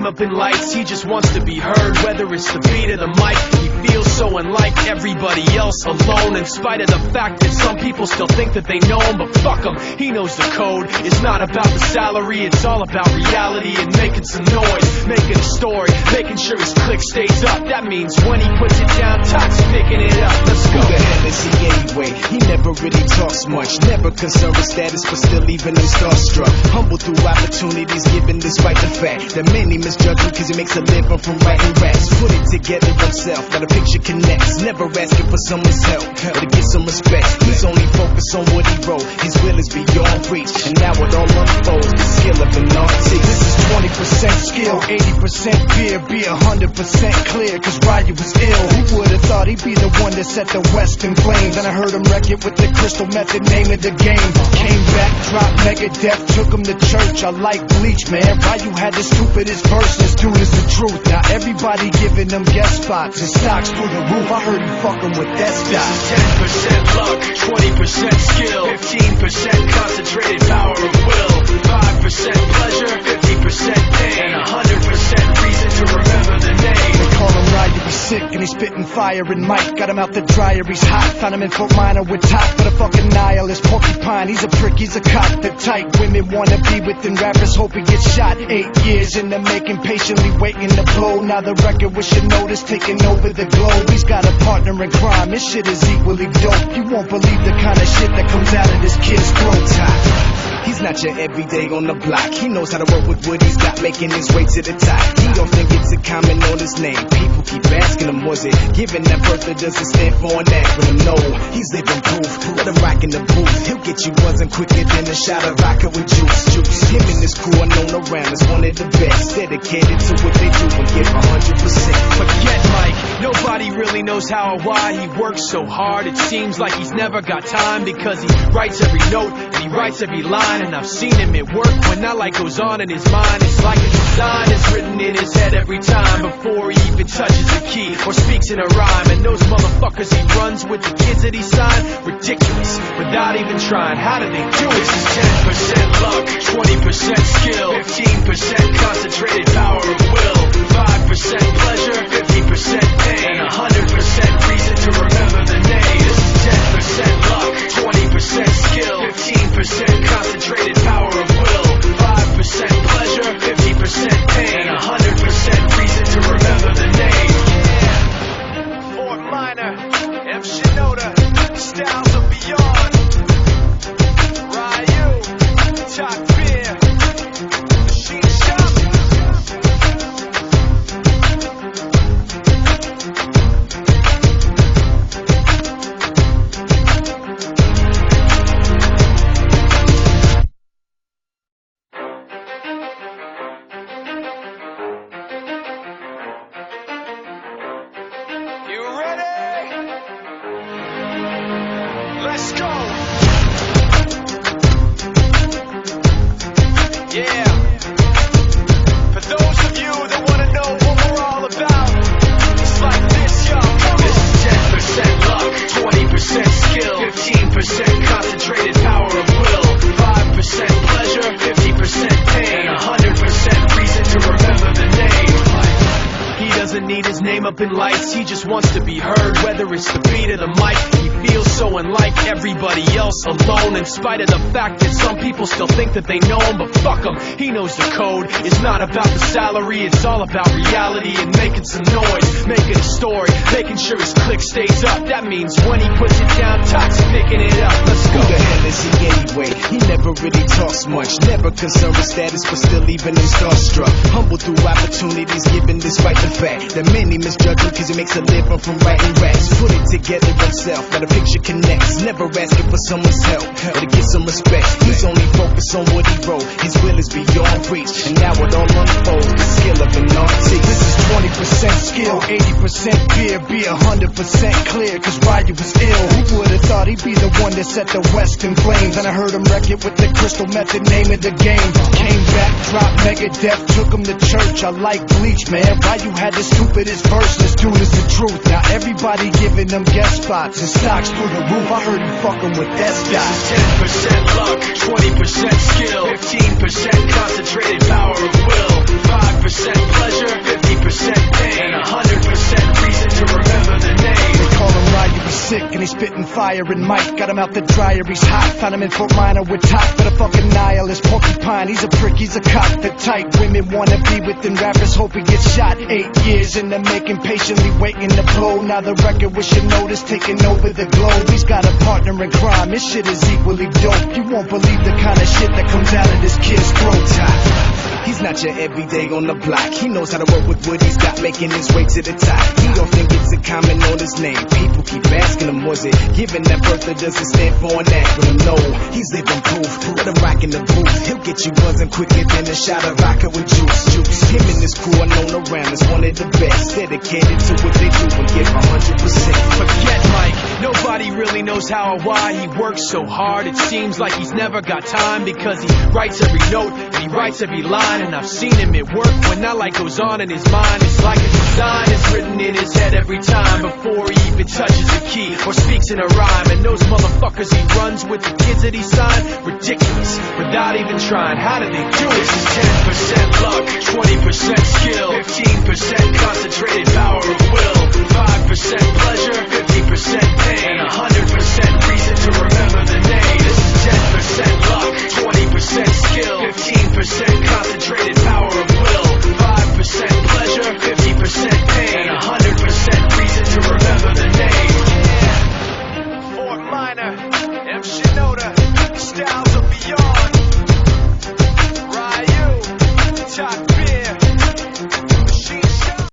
name up in lights, he just wants to be heard. Whether it's the beat or the mic, he feels so unlike everybody else, alone. In spite of the fact that some people still think that they know him, but fuck him, he knows the code. It's not about the salary, it's all about reality and making some noise, making a story, making sure his click stays up. That means when he puts it down, Toxic picking it up. Let's go. Who the hell is he anyway? He never really talks much, never concerned with status, but still leaving him starstruck. Humble through opportunities given despite the fact that many misjudge him cause he makes a living from writing raps. Put it together himself, got a picture connects, never asking for someone's help or to get some respect. He's only focused on what he wrote, his will is beyond reach, and now it all unfolds, the skill of an artist. This is 20% skill, 80% fear, be 100% clear, cause Ryu was ill. Who would've thought he'd be the one that set the West in flames? And I heard him wreck it with the crystal method, name of the game. Came back, dropped Megadeth, took him to church. I like Bleach, man. Ryu had the stupidest verse, this dude is the truth. Now everybody giving them guest spots and stocks through the roof. I heard he fucking with that stock. 10% luck, 20% skill, 15% concentrated power of will, 5% pleasure, 50% pain, and 100% reason to remember the name. They call him Ryu, he's sick and he's spitting fire. And Mike got him out the dryer, he's hot. Found him in Fort Minor with top for the fucking nihilist porcupine. He's a prick, he's a cop. The type women wanna be within rappers, hope he gets shot. 8 years in the making, patiently waiting to blow. Now the record with your notice taking over the globe. He's got a partner in crime, his shit is equally dope. You won't believe the kind of shit that comes out of this kid's throat. He's not your everyday on the block. He knows how to work with what he's got, making his way to the top. He don't think it's a comment on his name. People keep asking him, was it giving that birth that doesn't stand for an acronym? No, he's living proof. Let him rock in the booth. He'll get you buzzing quicker than a shot of vodka with juice. Him and his crew are known around as one of the best, dedicated to what they do and give 100%. Forget Mike, nobody really knows how or why he works so hard. It seems like he's never got time because he writes every note and he writes every line. And I've seen him at work when that light goes on in his mind. It's like a design is written in his head every time before he even touches a key or speaks in a rhyme. And those motherfuckers he runs with, the kids that he signed, ridiculous, without even trying. How do they do it? This is 10% luck, 20% skill, 15% concentrated power of will, 5% pleasure, 50% pain, and 100% reason to remember the name. This is 10% luck, 20% skill, 15% concentrated power of will, 5% pleasure, 50% pain, and 100% reason to remember the name. Yeah. Fort Minor, M. Shinoda, Styles of Beyond, Ryu, Top Beer, Machine Shop. Let's go! Yeah. For those of you that want to know what we're all about, it's like this, yo. This is 10% luck, 20% skill, 15% concentrated power of will, 5% pleasure, 50% pain, and 100% reason to remember the name. He doesn't need his name up in lights, he just wants to be heard. Whether it's the beat or the mic, he feels so unlike everybody else, alone. In spite of the fact that some people still think that they know him, but fuck him, he knows the code. It's not about the salary, it's all about reality and making some noise, making a story, making sure his click stays up. That means when he puts it down, Toxic picking it up. Let's go. Who the hell is he anyway? He never really talks much, never concerned with status, but still leaving him starstruck. Humble through opportunities given despite the fact that many misjudge him cause he makes a living from writing raps. Put it together himself, got a picture connects, never asking for someone's help or to get some respect. He's only focused on what he wrote, his will is beyond reach, and now it all unfolds, the skill of an artist. This is 20% skill, 80% fear, be 100% clear, cause Ryu was ill. Who would've thought he'd be the one that set the West in flames? And I heard him wreck it with the crystal method, name of the game. Came back, dropped Megadeth, took him to church. I like Bleach, man. Ryu had the stupidest verse, this dude is the truth. Now everybody giving them guest spots and stocks through the roof. I heard he fucking with that stock. This is 10% luck, 20% skill, 15% concentrated power of will, 5% pleasure, 50% pain, and 100% reason to remember the name. They call him Ryan, he's sick and he's spitting fire. And Mike got him out the dryer, he's hot. Found him in Fort Minor with top for the fucking nihilist porcupine. He's a prick, he's a cop. The type women wanna be within rappers, hope he gets shot. 8 years in the making, patiently waiting to blow. Now the record with your notice taking over the globe. He's got a partner in crime, his shit is equally dope. You won't believe the kind of shit that comes out of this kid's throat. He's not your everyday on the block. He knows how to work with what he's got, making his way to the top. He often gets a comment on his name. People keep asking him, was it given that birth or does it stand for an acronym? No, he's living proof. Let him rock in the booth. He'll get you buzzing quicker than a shot of vodka with juice. Him and his crew are known around as one of the best. Dedicated to what they do and give 100%. Forget Mike, nobody really knows how or why he works so hard. It seems like he's never got time because he writes every note and he writes every line. And I've seen him at work when that light goes on in his mind. It's like a design is written in his head every time before he even touches a key or speaks in a rhyme. And those motherfuckers he runs with, the kids that he signed, ridiculous, without even trying. How do they do it? This is 10% luck, 20% skill, 15% concentrated power of will, 5% pleasure, 50% pain, and 100% reason to remember the name.